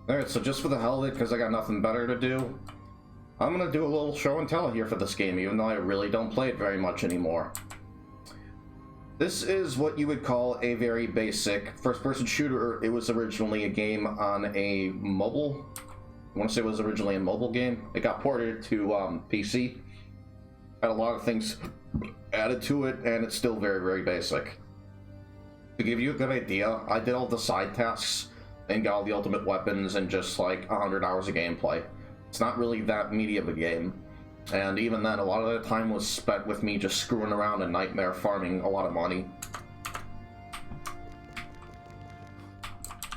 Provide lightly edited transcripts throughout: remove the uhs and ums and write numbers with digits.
Alright, so just for the hell of it, because I got nothing better to do, I'm gonna do a little show and tell here for this game, even though I really don't play it very much anymore. This is what you would call a very basic first-person shooter. It was originally a game on a mobile. I want to say it was originally a mobile game. It got ported to PC. Had a lot of things added to it, and it's still very, very basic. To give you a good idea, I did all the side tasks and got all the ultimate weapons in just like 100 hours of gameplay. It's not really that meaty of a game, and even then a lot of the time was spent with me just screwing around in Nightmare farming a lot of money.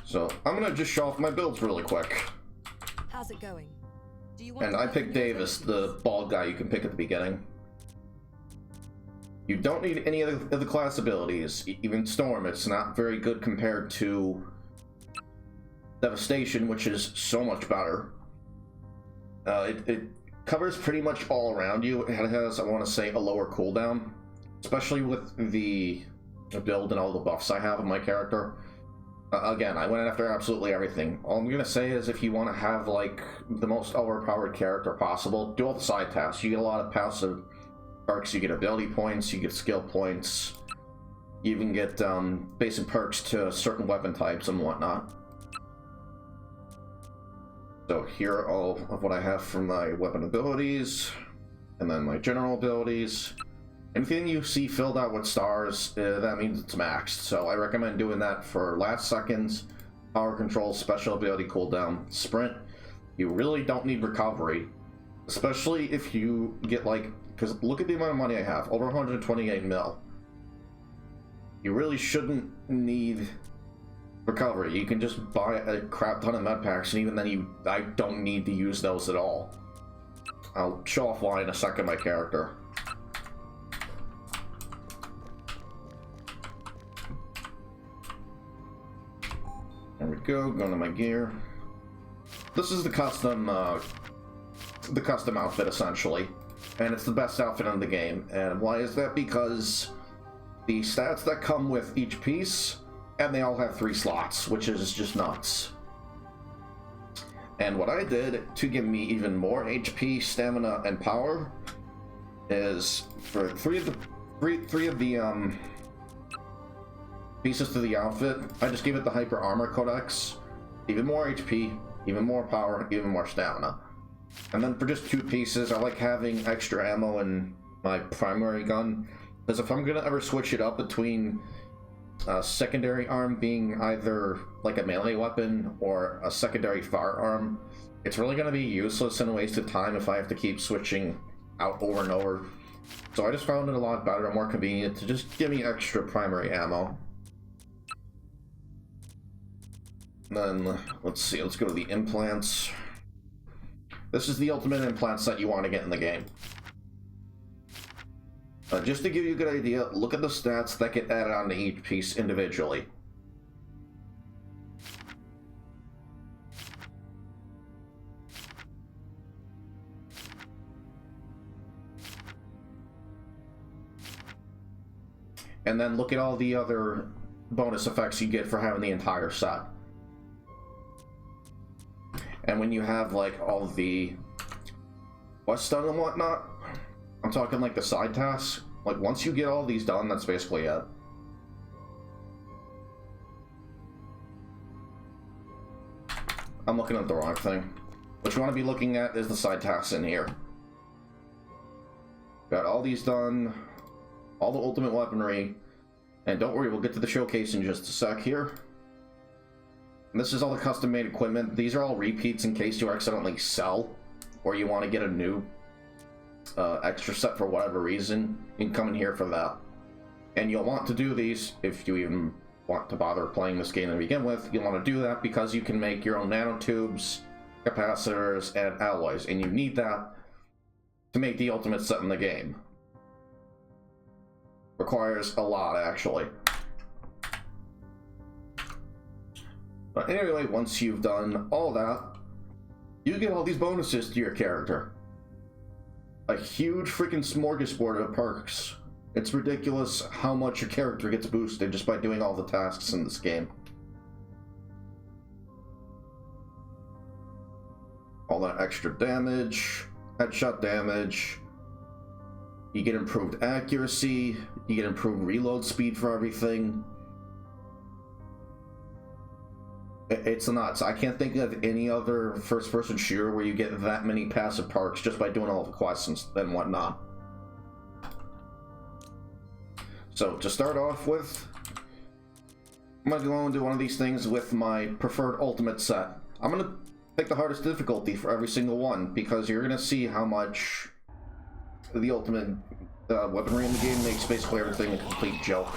So I'm gonna just show off my builds really quick. How's it going? Do you want And I picked Davis, the bald guy you can pick at the beginning. You don't need any of the class abilities. Even Storm, it's not very good compared to Devastation, which is so much better. It covers pretty much all around you. It has, I want to say, a lower cooldown, especially with the build and all the buffs I have on my character. Again, I went after absolutely everything. All I'm going to say is if you want to have, like, the most overpowered character possible, do all the side tasks. You get a lot of passive perks, you get ability points, you get skill points, you even get basic perks to certain weapon types and whatnot. So here are all of what I have for my weapon abilities, and then my general abilities. Anything you see filled out with stars, that means it's maxed, so I recommend doing that for last seconds, power control, special ability cooldown, sprint. You really don't need recovery, especially if you get like, because look at the amount of money I have, over 128 mil. You really shouldn't need recovery. You can just buy a crap ton of med packs, and even then I don't need to use those at all. I'll show off why in a second, my character. There we go, going to my gear. This is the custom outfit, essentially. And it's the best outfit in the game. And why is that? Because the stats that come with each piece, and they all have 3 slots, which is just nuts. And what I did to give me even more HP, stamina, and power is for three of the pieces to the outfit, I just gave it the Hyper Armor Codex. Even more HP, even more power, even more stamina. And then for just 2 pieces, I like having extra ammo in my primary gun, because if I'm gonna ever switch it up between a secondary arm being either like a melee weapon or a secondary firearm, it's really gonna be useless and a waste of time if I have to keep switching out over and over. So I just found it a lot better and more convenient to just give me extra primary ammo. Then, let's see, let's go to the implants. This is the ultimate implants that you want to get in the game. Just to give you a good idea, look at the stats that get added onto each piece individually. And then look at all the other bonus effects you get for having the entire set. And when you have like all the quest done and whatnot, I'm talking like the side tasks, like once you get all these done, that's basically it. I'm looking at the wrong thing. What you want to be looking at is the side tasks in here. Got all these done, all the ultimate weaponry, and don't worry, we'll get to the showcase in just a sec here. And this is all the custom-made equipment. These are all repeats in case you accidentally sell, or you want to get a new extra set for whatever reason. You can come in here for that. And you'll want to do these if you even want to bother playing this game to begin with. You'll want to do that because you can make your own nanotubes, capacitors, and alloys, and you need that to make the ultimate set in the game. Requires a lot, actually. But anyway, once you've done all that, you get all these bonuses to your character. A huge freaking smorgasbord of perks. It's ridiculous how much your character gets boosted just by doing all the tasks in this game. all that extra damage, headshot damage. You get improved accuracy, you get improved reload speed for everything. It's nuts. I can't think of any other first-person shooter where you get that many passive perks just by doing all the quests and whatnot. So, to start off with, I'm going to go and do one of these things with my preferred ultimate set. I'm going to pick the hardest difficulty for every single one, because you're going to see how much the ultimate weaponry in the game makes basically everything a complete joke.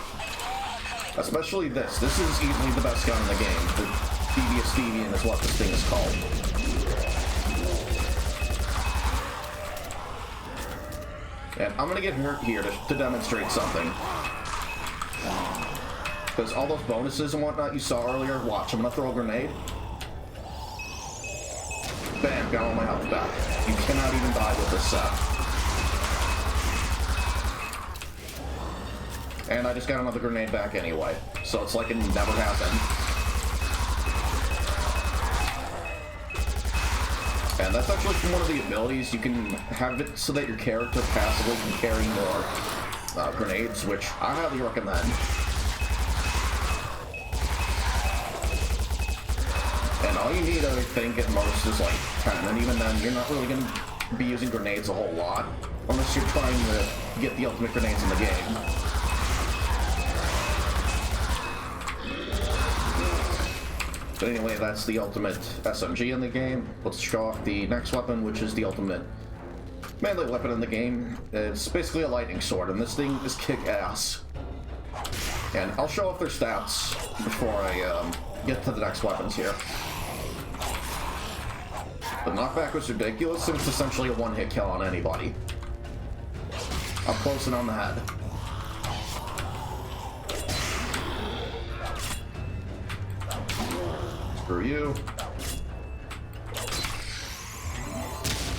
Especially this. This is easily the best gun in the game. The Devious Deviant is what this thing is called. And I'm gonna get hurt here to demonstrate something. Because all those bonuses and whatnot you saw earlier, watch, I'm gonna throw a grenade. Bam, got all my health back. You cannot even die with this set. And I just got another grenade back anyway, so it's like it never happened. And that's actually one of the abilities. You can have it so that your character passively can carry more grenades, which I highly recommend. And all you need, I think, at most is like 10, and even then, you're not really going to be using grenades a whole lot, unless you're trying to get the ultimate grenades in the game. But anyway, that's the ultimate SMG in the game. Let's show off the next weapon, which is the ultimate melee weapon in the game. It's basically a lightning sword, and this thing is kick-ass. And I'll show off their stats before I get to the next weapons here. The knockback was ridiculous, and it's essentially a one-hit kill on anybody. Up close and on the head. Screw you.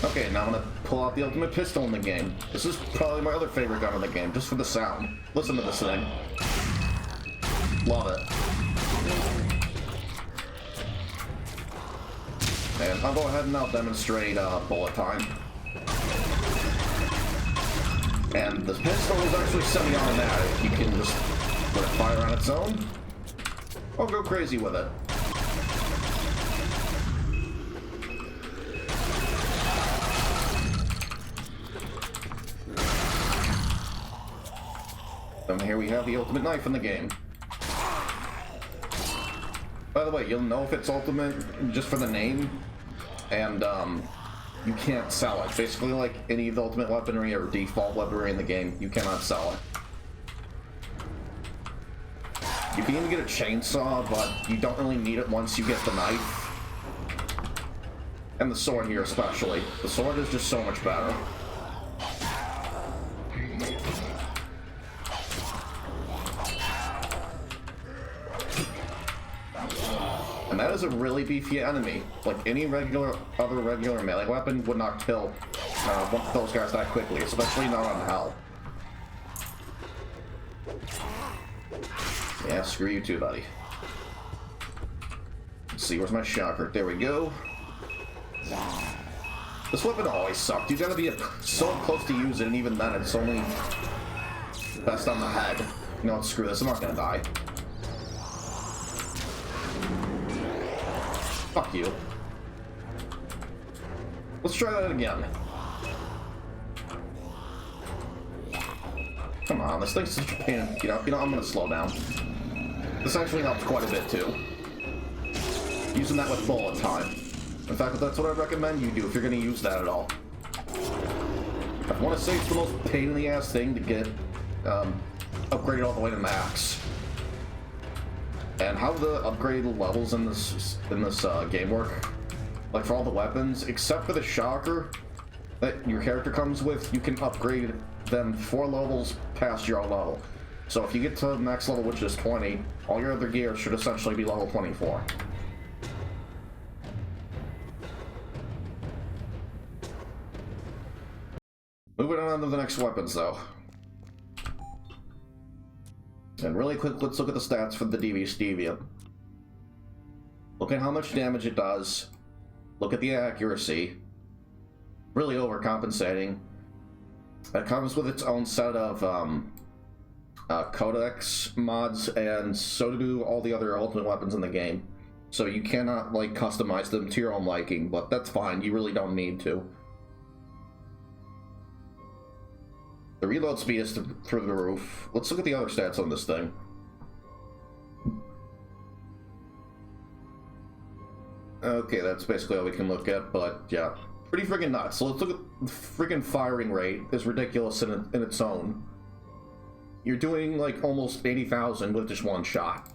Okay, now I'm gonna pull out the ultimate pistol in the game. This is probably my other favorite gun in the game, just for the sound. Listen to this thing. Love it. And I'll go ahead and I'll demonstrate bullet time. And the pistol is actually semi-automatic. You can just let it fire on its own, or go crazy with it. And here we have the ultimate knife in the game. By the way, you'll know if it's ultimate just for the name, and you can't sell it. Basically, like any of the ultimate weaponry or default weaponry in the game, you cannot sell it. You can even get a chainsaw, but you don't really need it once you get the knife. And the sword here especially. The sword is just so much better. And that is a really beefy enemy. Like any other regular melee weapon would not kill those guys that quickly, especially not on hell. Yeah, screw you too, buddy. Let's see, where's my shocker? There we go. This weapon always sucked. You gotta be so close to use it, and even then it's only best on the head. You know what, screw this, I'm not gonna die. Fuck you. Let's try that again. Come on, this thing's such a pain. You know, I'm gonna slow down. This actually helps quite a bit too. Using that with bullet time. In fact, that's what I recommend you do if you're gonna use that at all. I want to say it's the most pain in the ass thing to get upgraded all the way to max. And how the upgraded levels in this game work, like for all the weapons, except for the shocker that your character comes with, you can upgrade them 4 levels past your level. So if you get to the next level, which is 20, all your other gear should essentially be level 24. Moving on to the next weapons, though. And really quick, let's look at the stats for the Devious Deviant. Look at how much damage it does. Look at the accuracy. Really overcompensating. It comes with its own set of codex mods, and so do all the other ultimate weapons in the game. So you cannot, like, customize them to your own liking, but that's fine. You really don't need to. The reload speed is through the roof. Let's look at the other stats on this thing. Okay, that's basically all we can look at, but yeah. Pretty friggin' nuts. So let's look at the friggin' firing rate. Is ridiculous in its own. You're doing like almost 80,000 with just one shot.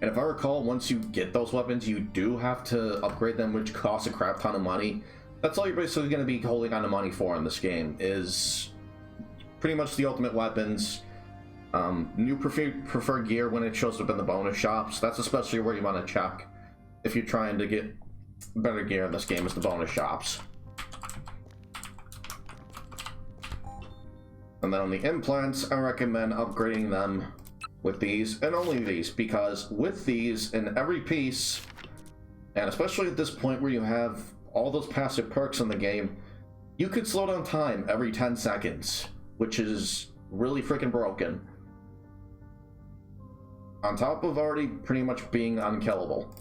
And if I recall, once you get those weapons, you do have to upgrade them, which costs a crap ton of money. That's all you're basically going to be holding on to money for in this game, is pretty much the ultimate weapons. New preferred gear when it shows up in the bonus shops. That's especially where you want to check if you're trying to get better gear in this game, is the bonus shops. And then on the implants, I recommend upgrading them with these, and only these, because with these in every piece, and especially at this point where you have all those passive perks in the game, you could slow down time every 10 seconds, which is really freaking broken. On top of already pretty much being unkillable.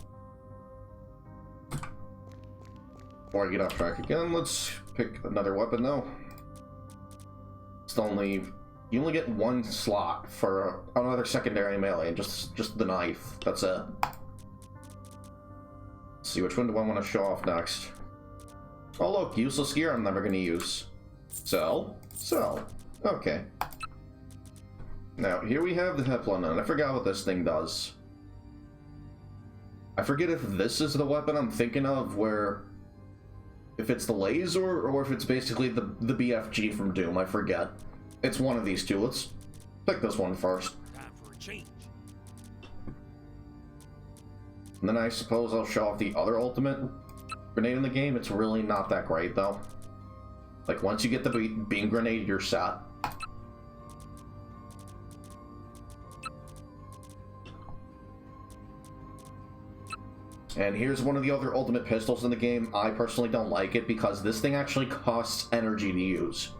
Before I get off track again, let's pick another weapon though. You only get one slot for another secondary melee, just the knife. That's it. Let's see, which one do I want to show off next? Oh look, useless gear I'm never going to use. Sell? Okay. Now, here we have the Hiplon, and I forgot what this thing does. I forget if this is the weapon I'm thinking of, where... if it's the laser, or if it's basically the BFG from Doom, I forget. It's one of these two. Let's pick this one first. Time for a change. And then I suppose I'll show off the other ultimate grenade in the game. It's really not that great, though. Like, once you get the beam grenade, you're set. And here's one of the other ultimate pistols in the game. I personally don't like it because this thing actually costs energy to use.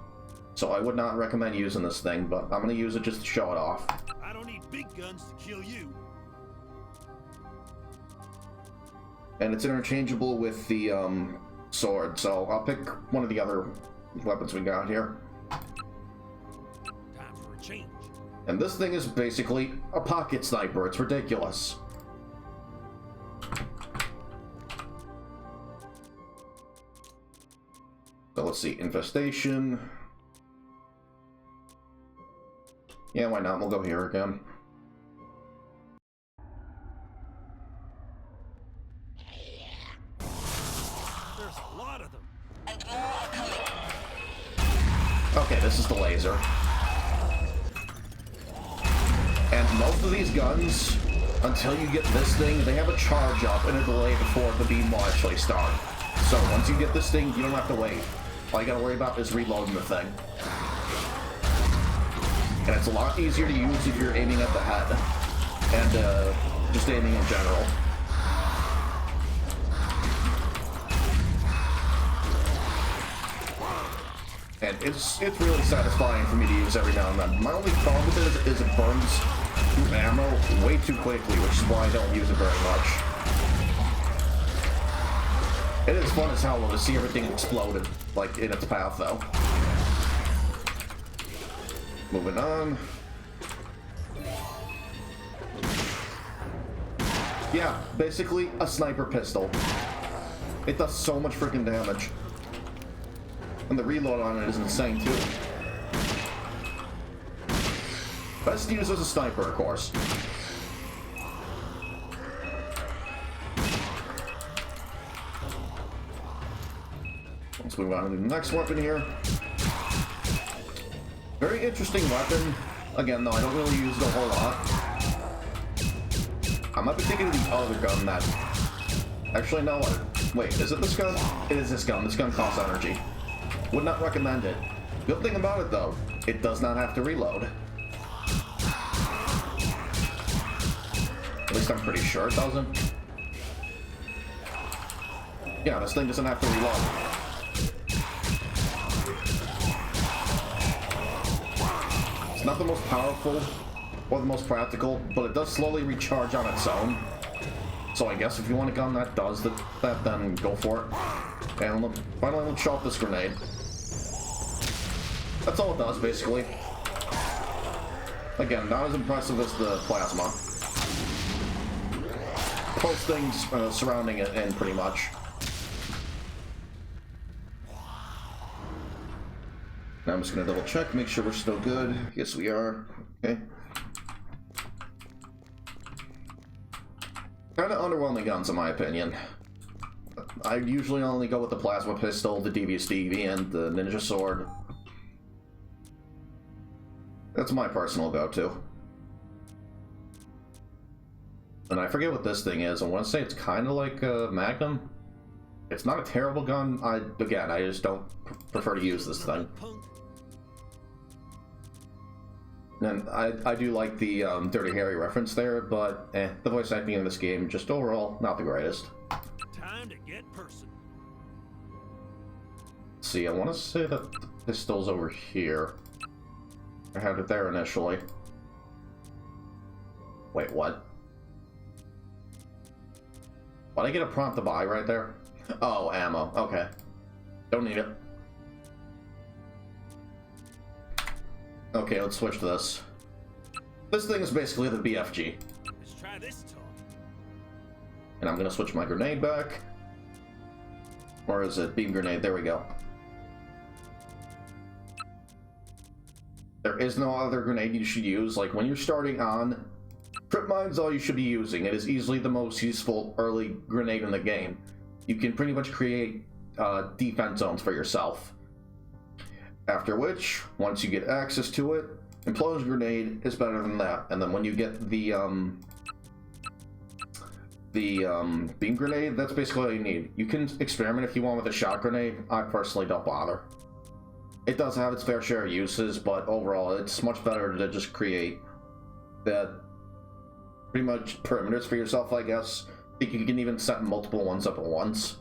So I would not recommend using this thing, but I'm going to use it just to show it off. I don't need big guns to kill you. And it's interchangeable with the sword, so I'll pick one of the other weapons we got here. Time for a change. And this thing is basically a pocket sniper. It's ridiculous. So let's see, Infestation. Yeah, why not? We'll go here again. There's a lot of them. Okay, this is the laser. And most of these guns, until you get this thing, they have a charge up and a delay before the beam will actually start. So once you get this thing, you don't have to wait. All you gotta worry about is reloading the thing. And it's a lot easier to use if you're aiming at the head. And just aiming in general. And it's really satisfying for me to use every now and then. My only problem with it is it burns through ammo way too quickly, which is why I don't use it very much. It is fun as hell to see everything exploded, like, in its path, though. Moving on. Yeah, basically a sniper pistol. It does so much freaking damage. And the reload on it is insane, too. Best used as a sniper, of course. Let's move on to the next weapon here. Very interesting weapon. Again, though, I don't really use it a whole lot. I might be thinking of the other gun that... Actually, no. Wait, is it this gun? It is this gun. This gun costs energy. Would not recommend it. Good thing about it, though, it does not have to reload. At least I'm pretty sure it doesn't. Yeah, this thing doesn't have to reload. It's not the most powerful or the most practical, but it does slowly recharge on its own. So I guess if you want a gun that does that, then go for it. And finally, let's show off this grenade. That's all it does, basically. Again, not as impressive as the plasma. Both things surrounding it, and pretty much. Now I'm just gonna double check, make sure we're still good. Yes, we are. Okay. Kind of underwhelming guns, in my opinion. I usually only go with the plasma pistol, the Devious Deviant, the ninja sword. That's my personal go-to. And I forget what this thing is. I want to say it's kind of like a Magnum. It's not a terrible gun. Again, I just don't prefer to use this thing. And I do like the Dirty Harry reference there, but the voice acting in this game, just overall, not the greatest. Time to get personal. Let's see, I want to say that the pistol's over here. I had it there initially. Wait, what? Why'd I get a prompt to buy right there? Oh, ammo. Okay. Don't need it. Okay, let's switch to this. This thing is basically the BFG. Let's try this talk. And I'm gonna switch my grenade back. Or is it beam grenade? There we go. There is no other grenade you should use. Like, when you're starting on, trip mine's all you should be using. It is easily the most useful early grenade in the game. You can pretty much create defense zones for yourself. After which, once you get access to it, implosion grenade is better than that. And then when you get the beam grenade, that's basically all you need. You can experiment if you want with a shot grenade. I personally don't bother. It does have its fair share of uses, but overall, it's much better to just create that pretty much perimeters for yourself, I guess. I think you can even set multiple ones up at once.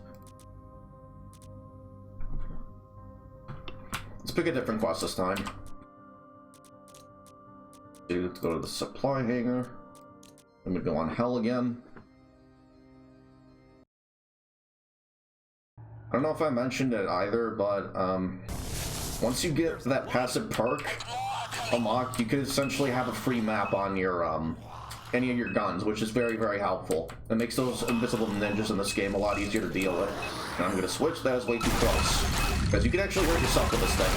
Let's pick a different quest this time. Let's go to the supply hangar. I'm gonna go on Hell again. I don't know if I mentioned it either, but once you get that passive perk unlocked, you can essentially have a free map on your any of your guns, which is very, very helpful. It makes those invisible ninjas in this game a lot easier to deal with. And I'm gonna switch. That is way too close, because you can actually hurt yourself with this thing.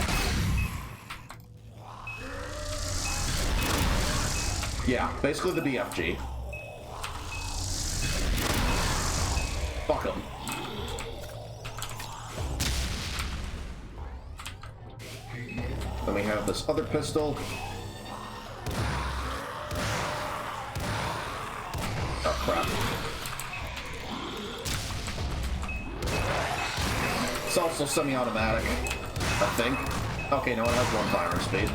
Yeah, basically the BFG. Fuck them. Then we have this other pistol. Oh, crap. It's also semi-automatic, I think. Okay, no, it has one firing speed.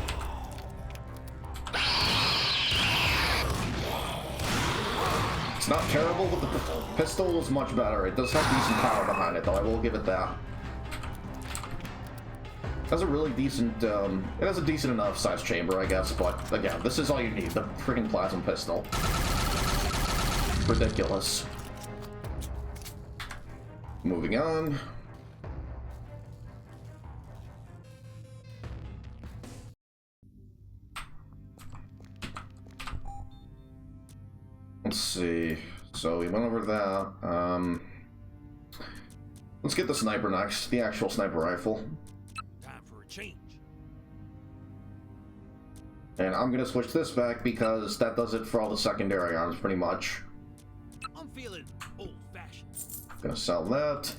It's not terrible, but the pistol is much better. It does have decent power behind it, though. I will give it that. It has a really decent, it has a decent enough size chamber, I guess, but again, this is all you need, the freaking plasma pistol. Ridiculous. Moving on. Let's see, so we went over that, let's get the sniper next, the actual sniper rifle. Change. And I'm gonna switch this back because that does it for all the secondary arms, pretty much. I'm feeling old-fashioned. Gonna sell that.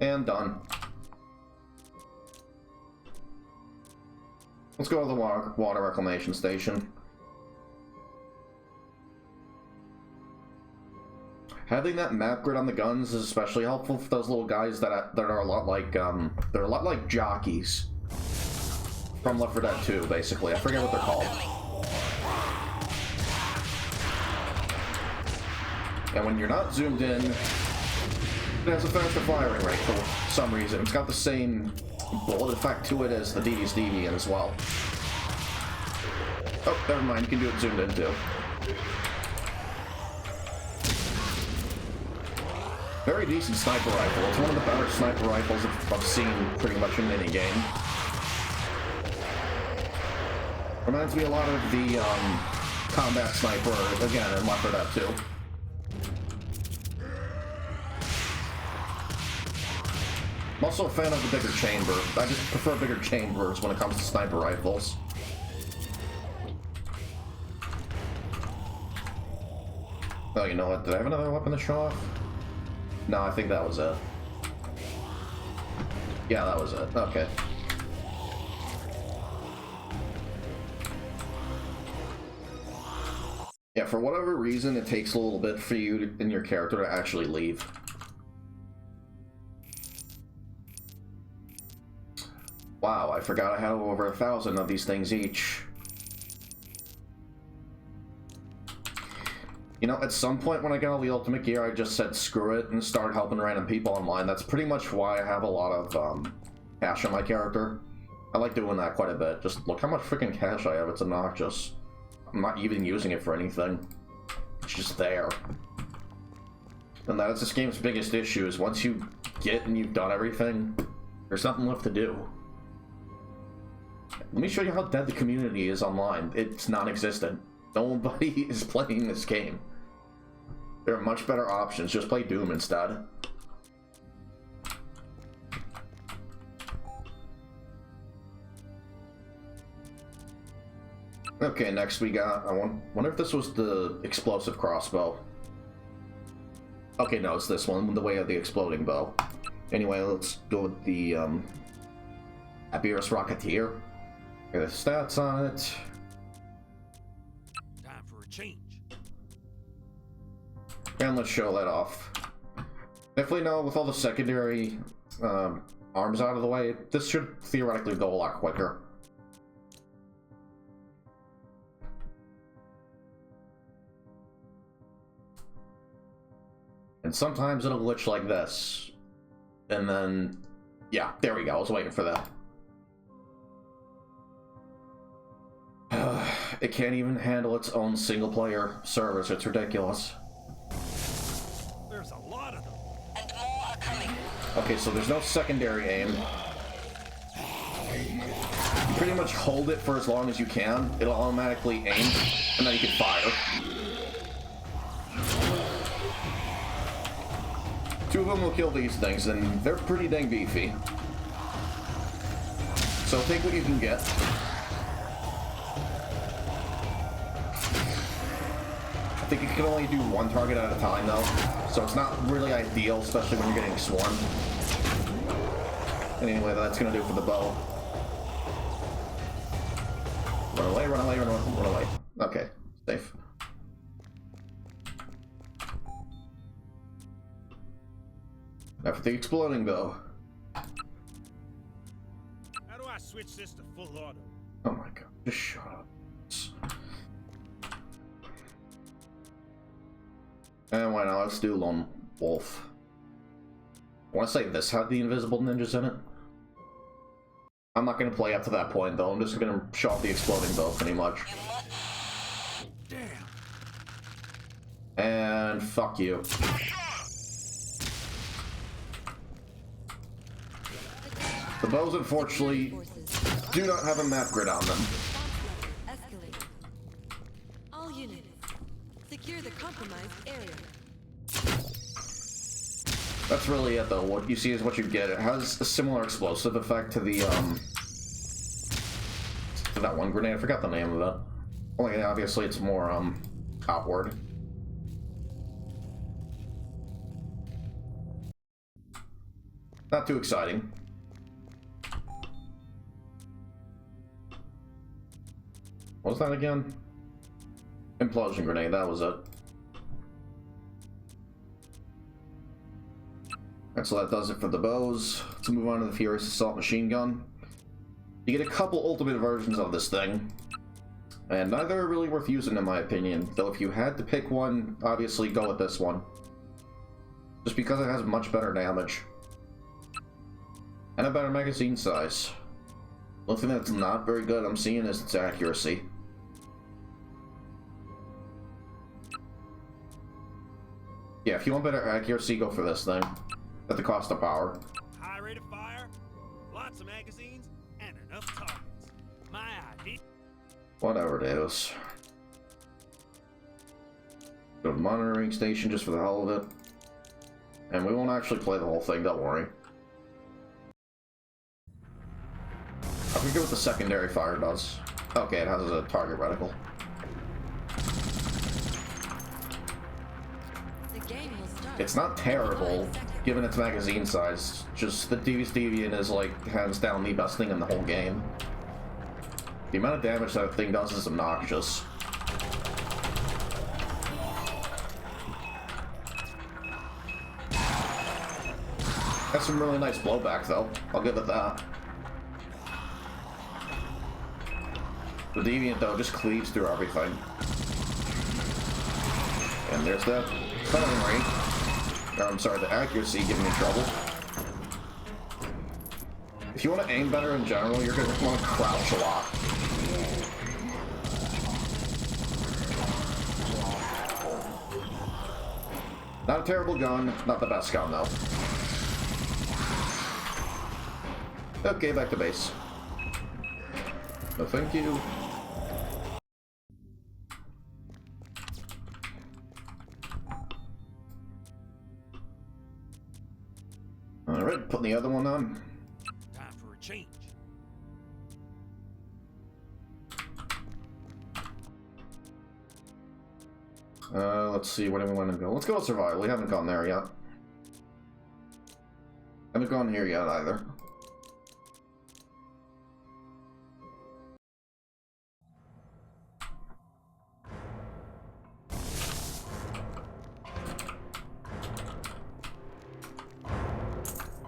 And done. Let's go to the water reclamation station. Having that map grid on the guns is especially helpful for those little guys that are a lot like they're a lot like jockeys from Left 4 Dead 2, basically. I forget what they're called. And when you're not zoomed in, it has a faster firing rate for some reason. It's got the same bullet effect to it as the Devious Deviant as well. Oh, never mind, you can do it zoomed in too. Very decent sniper rifle. It's one of the better sniper rifles I've seen pretty much in any game. Reminds me a lot of the combat sniper, again, in Left 4 Dead 2. I'm also a fan of the bigger chamber. I just prefer bigger chambers when it comes to sniper rifles. Oh, you know what? Did I have another weapon to show off? No, I think that was it. Yeah, that was it. Okay. Yeah, for whatever reason, it takes a little bit for you and your character to actually leave. Wow, I forgot I had over 1,000 of these things each. You know, at some point when I got all the ultimate gear, I just said screw it and started helping random people online. That's pretty much why I have a lot of cash on my character. I like doing that quite a bit. Just look how much freaking cash I have. It's obnoxious. I'm not even using it for anything. It's just there. And that is this game's biggest issue, is once you get and you've done everything, there's nothing left to do. Let me show you how dead the community is online. It's non-existent. Nobody is playing this game. There are much better options. Just play Doom instead. Okay, next we got... I wonder if this was the explosive crossbow. Okay, no, it's this one, the way of the exploding bow. Anyway, let's go with the Devious Rocketeer. Get the stats on it. Time for a change. And let's show that off. Definitely know, with all the secondary arms out of the way, this should theoretically go a lot quicker. And sometimes it'll glitch like this. And then, yeah, there we go. I was waiting for that. It can't even handle its own single-player servers. It's ridiculous. There's a lot of them. And more are coming. Okay, so there's no secondary aim. You pretty much hold it for as long as you can. It'll automatically aim, and then you can fire. Two of them will kill these things, and they're pretty dang beefy. So take what you can get. I think you can only do one target at a time, though, so it's not really ideal, especially when you're getting swarmed. Anyway, that's gonna do it for the bow. Run away, run away, run away, run away. Okay, safe. Now for the exploding bow. How do I switch this to full auto? Oh my god, just shut up. And why not? Let's do Lone Wolf. I want to say this had the invisible ninjas in it. I'm not going to play up to that point, though. I'm just going to show off the exploding bow, pretty much. Damn. And fuck you. The bows, unfortunately, do not have a map grid on them. Escalating. All units, secure the compromised area. That's really it, though. What you see is what you get. It has a similar explosive effect to the, to that one grenade. I forgot the name of it. Only, obviously, it's more, outward. Not too exciting. What was that again? Implosion grenade, that was it. And so that does it for the bows. Let's move on to the Furious Assault Machine Gun. You get a couple ultimate versions of this thing. And neither are really worth using in my opinion, though if you had to pick one, obviously go with this one. Just because it has much better damage. And a better magazine size. One thing that's not very good I'm seeing is its accuracy. Yeah, if you want better accuracy, go for this thing. At the cost of power. High rate of fire, lots of magazines, and enough targets. My idea. Whatever it is. Go to the monitoring station just for the hell of it. And we won't actually play the whole thing, don't worry. I forget what the secondary fire does. Okay, it has a target reticle. The game will start. It's not terrible, given its magazine size. Just the Devious Deviant is, like, hands down the best thing in the whole game. The amount of damage that thing does is obnoxious. Has some really nice blowback, though. I'll give it that. The Deviant, though, just cleaves through everything. And there's that firing rate. Or, I'm sorry, the accuracy giving me trouble. If you want to aim better in general, you're going to want to crouch a lot. Not a terrible gun, not the best gun, though. Okay, back to base. No, thank you. Alright, putting the other one on. Time for a change. Let's see, where do we want to go? Let's go with survival. We haven't gone there yet. Haven't gone here yet either.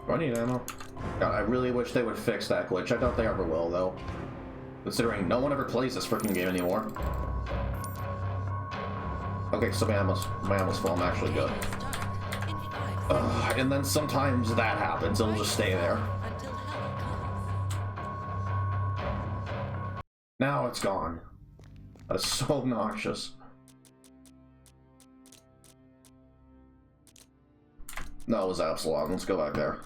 Do I need ammo? God, I really wish they would fix that glitch. I doubt they ever will, though. Considering no one ever plays this freaking game anymore. Okay, so my ammo's full. I'm actually good. And then sometimes that happens. It'll just stay there. Until help comes. Now it's gone. That is so obnoxious. No, it was Absalom. Let's go back there.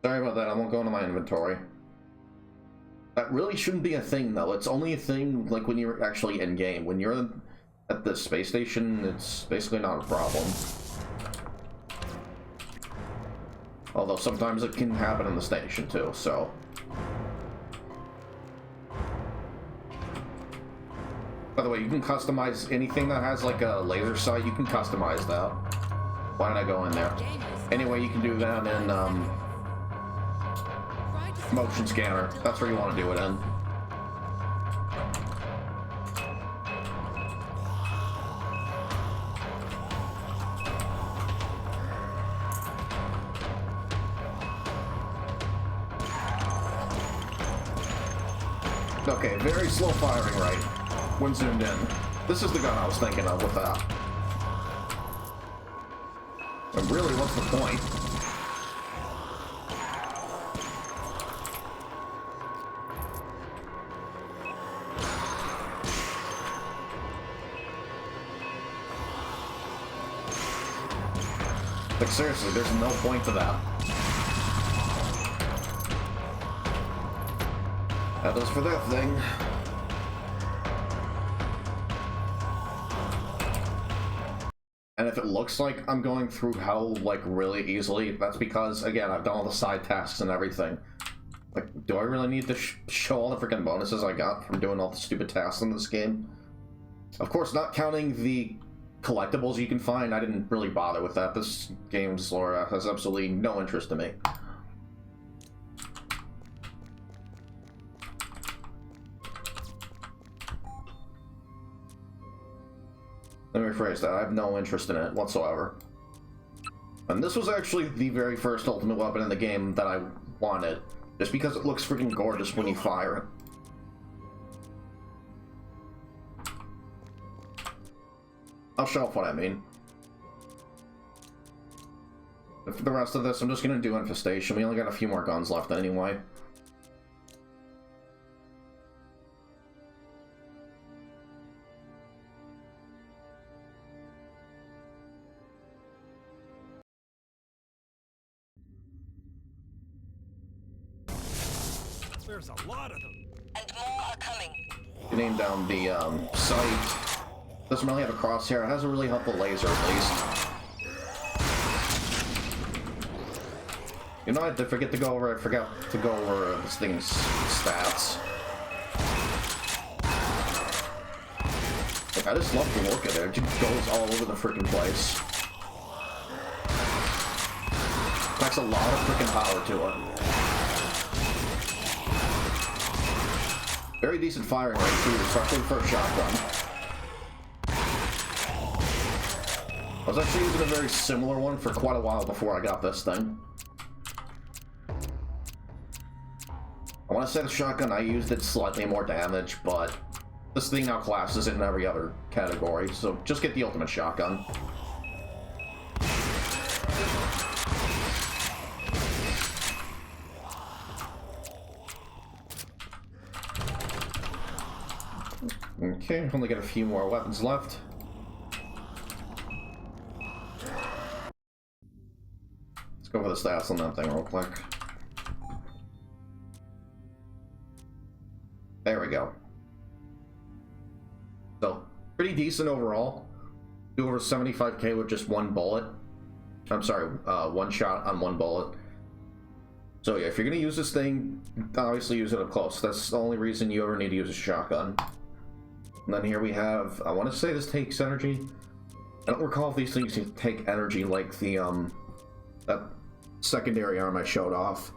Sorry about that, I won't go into my inventory. That really shouldn't be a thing, though. It's only a thing, like, when you're actually in-game. When you're at the space station, it's basically not a problem. Although sometimes it can happen in the station, too, so... By the way, you can customize anything that has, like, a laser sight. You can customize that. Why did I go in there? Anyway, you can do that in, motion scanner. That's where you want to do it in. Okay, very slow firing right when zoomed in. This is the gun I was thinking of with that. And really, what's the point? Like, seriously, there's no point to that. That is for that thing. And if it looks like I'm going through hell, like, really easily, that's because, again, I've done all the side tasks and everything. Like, do I really need to show all the freaking bonuses I got from doing all the stupid tasks in this game? Of course, not counting the collectibles you can find. I didn't really bother with that. This game's lore has absolutely no interest in me. Let me rephrase that. I have no interest in it whatsoever. And this was actually the very first ultimate weapon in the game that I wanted, just because it looks freaking gorgeous when you fire it. I'll show off what I mean. But for the rest of this, I'm just gonna do Infestation. We only got a few more guns left anyway. There's a lot of them. And more are coming. You name down the sight. Doesn't really have a crosshair. It has a really helpful laser at least. You know, I did forget to go over. I forgot to go over this thing's stats. Like, I just love the look of it. It just goes all over the freaking place. Packs a lot of freaking power to it. Very decent firing rate too, especially for a shotgun. I was actually using a very similar one for quite a while before I got this thing. I want to say the shotgun I used did slightly more damage, but this thing outclasses it in every other category, so just get the ultimate shotgun. Okay, only got a few more weapons left. Let's go over the stats on that thing real quick. There we go. So, pretty decent overall. Do over 75k with just one bullet. I'm sorry, one shot on one bullet. So yeah, if you're gonna use this thing, obviously use it up close. That's the only reason you ever need to use a shotgun. And then here we have, I want to say this takes energy. I don't recall if these things take energy like the, that secondary arm I showed off.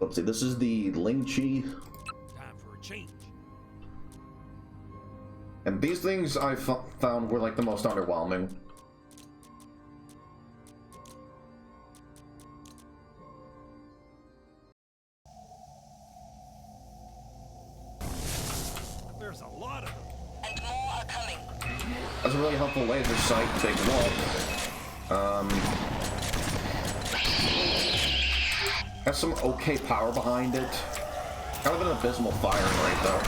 Let's see, this is the Lynchy. Time for a change. And these things I found were like the most underwhelming. There's a lot of them. And more are coming. That's a really helpful laser sight, big wall. Has some okay power behind it. Kind of an abysmal firing rate though.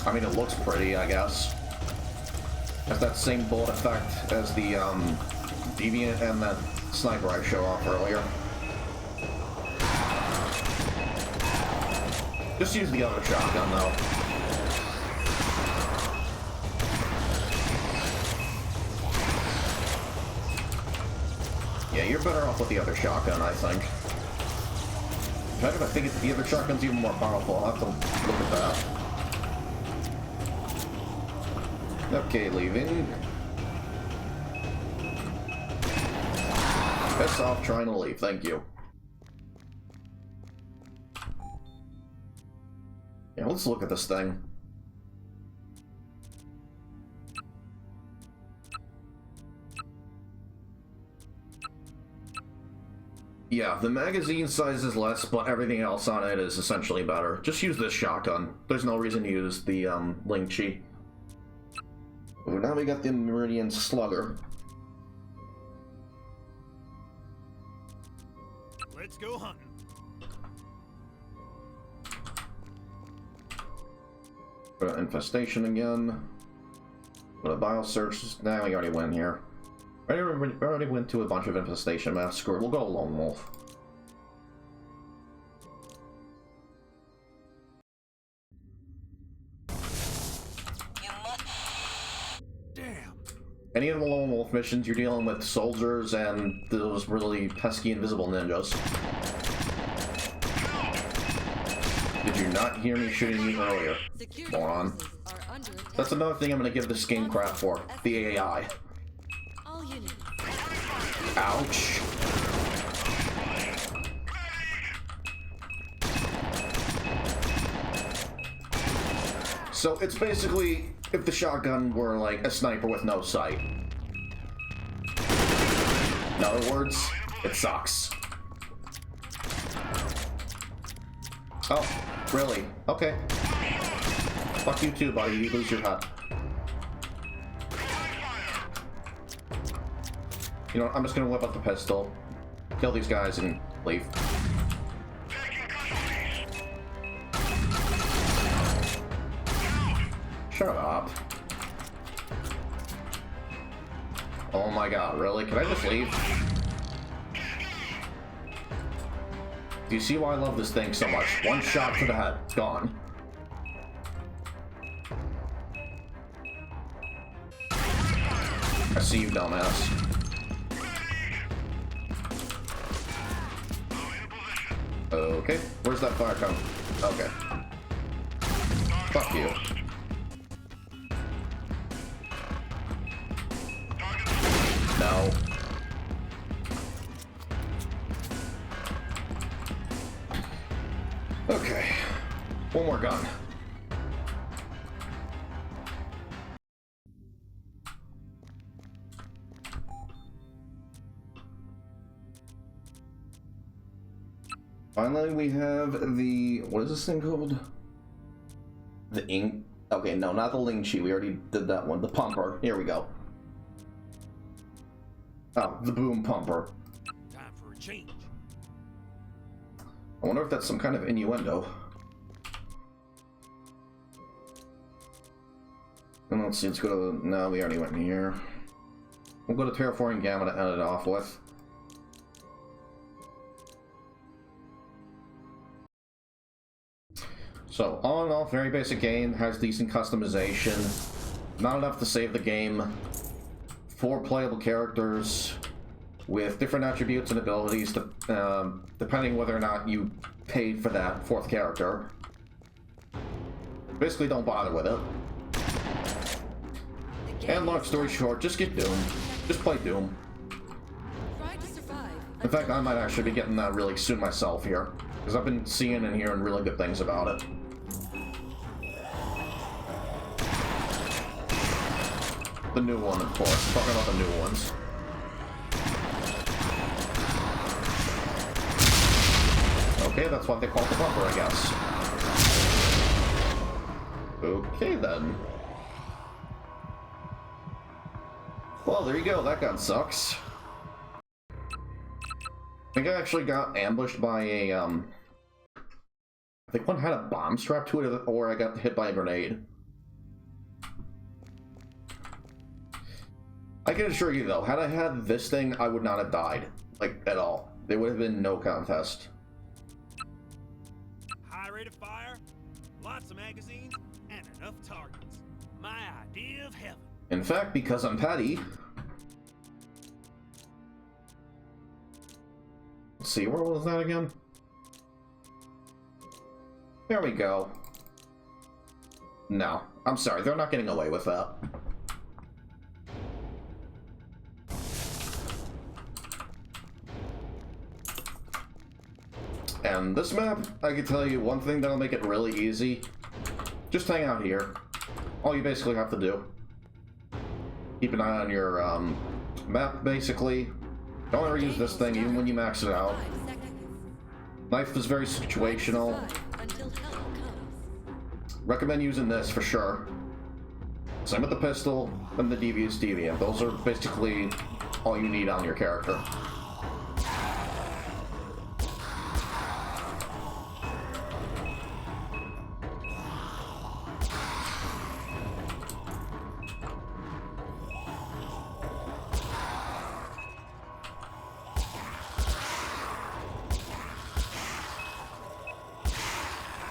I mean, it looks pretty, I guess. Has that same bullet effect as the Deviant and that sniper I showed off earlier. Just use the other shotgun, though. Yeah, you're better off with the other shotgun, I think. In fact, I think the other shotgun's even more powerful. I'll have to look at that. Okay, leaving. Piss off trying to leave, thank you. Yeah, let's look at this thing. Yeah, the magazine size is less, but everything else on it is essentially better. Just use this shotgun. There's no reason to use the Lynchy. Well, now we got the Meridian Slugger. Let's go hunting. Go to Infestation again. Go to Biosearch. Nah, we already went here. I already went to a bunch of Infestation maps. Screw it, we'll go Lone Wolf. Damn. Any of the Lone Wolf missions, you're dealing with soldiers and those really pesky invisible ninjas. Did you not hear me shooting you earlier? Security Moron. forces are under attack. That's another thing I'm gonna give this game crap for. The AI. All units. Ouch. So it's basically if the shotgun were like a sniper with no sight. In other words, it sucks. Oh, really? Okay. Fuck you too, buddy. You lose your head. You know what? I'm just gonna whip up the pistol, kill these guys, and leave. Shut up. Oh my god, really? Can I just leave? Do you see why I love this thing so much? One shot to the head, gone. I see you, dumbass. Okay, where's that fire coming? Okay. Fuck you. No. Okay. One more gun. Finally, we have the... what is this thing called? The ink... okay, no, not the Lynchy. We already did that one. The pumper. Here we go. Oh, the boom pumper. Time for a change. I wonder if that's some kind of innuendo. And let's see, let's go to... no, we already went in here. We'll go to Terraforming Gamma to end it off with. So, all in all, very basic game, has decent customization. Not enough to save the game. 4 playable characters with different attributes and abilities, depending whether or not you paid for that 4th character. Basically, don't bother with it. And long story short, just get Doom. Just play Doom. In fact, I might actually be getting that really soon myself here, because I've been seeing and hearing really good things about it. The new one, of course. Talking about the new ones. Okay, that's what they call the bumper, I guess. Okay, then. Well, there you go. That gun sucks. I think I actually got ambushed by a, I think one had a bomb strapped to it, or I got hit by a grenade. I can assure you, though, had I had this thing, I would not have died. Like, at all. There would have been no contest. High rate of fire, lots of magazines, and enough targets. My idea of heaven. In fact, because I'm petty... let's see, where was that again? There we go. No, I'm sorry, they're not getting away with that. And this map, I can tell you one thing that'll make it really easy. Just hang out here. All you basically have to do. Keep an eye on your map, basically. Don't ever use this thing, even when you max it out. Life is very situational. Recommend using this for sure. Same with the pistol and the Devious Deviant. Those are basically all you need on your character.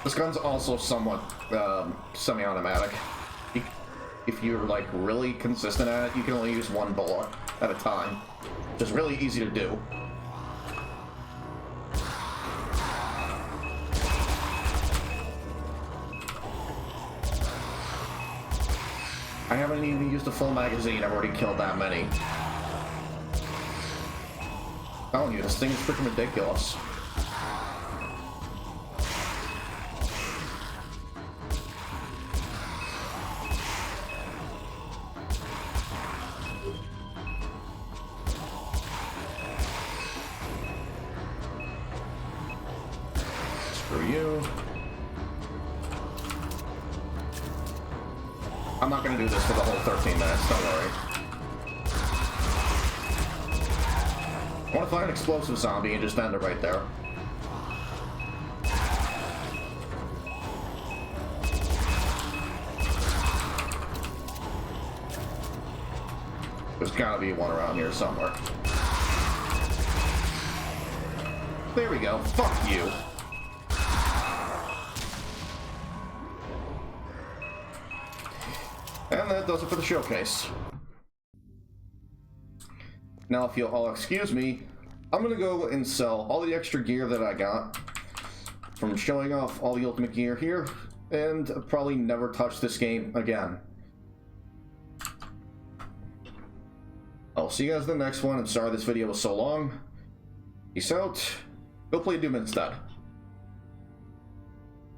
This gun's also somewhat semi-automatic. If you're like really consistent at it, you can only use 1 bullet at a time. Just really easy to do. I haven't even used a full magazine. I've already killed that many. I'm telling you, this thing is freaking ridiculous. Screw you. I'm not gonna do this for the whole 13 minutes, don't worry. I want to find an explosive zombie and just end it right there. There's gotta be one around here somewhere. There we go. Fuck you. And that does it for the showcase. Now, if you'll all excuse me, I'm gonna go and sell all the extra gear that I got from showing off all the ultimate gear here, and probably never touch this game again. I'll see you guys in the next one. I'm sorry this video was so long. Peace out. Go play Doom instead.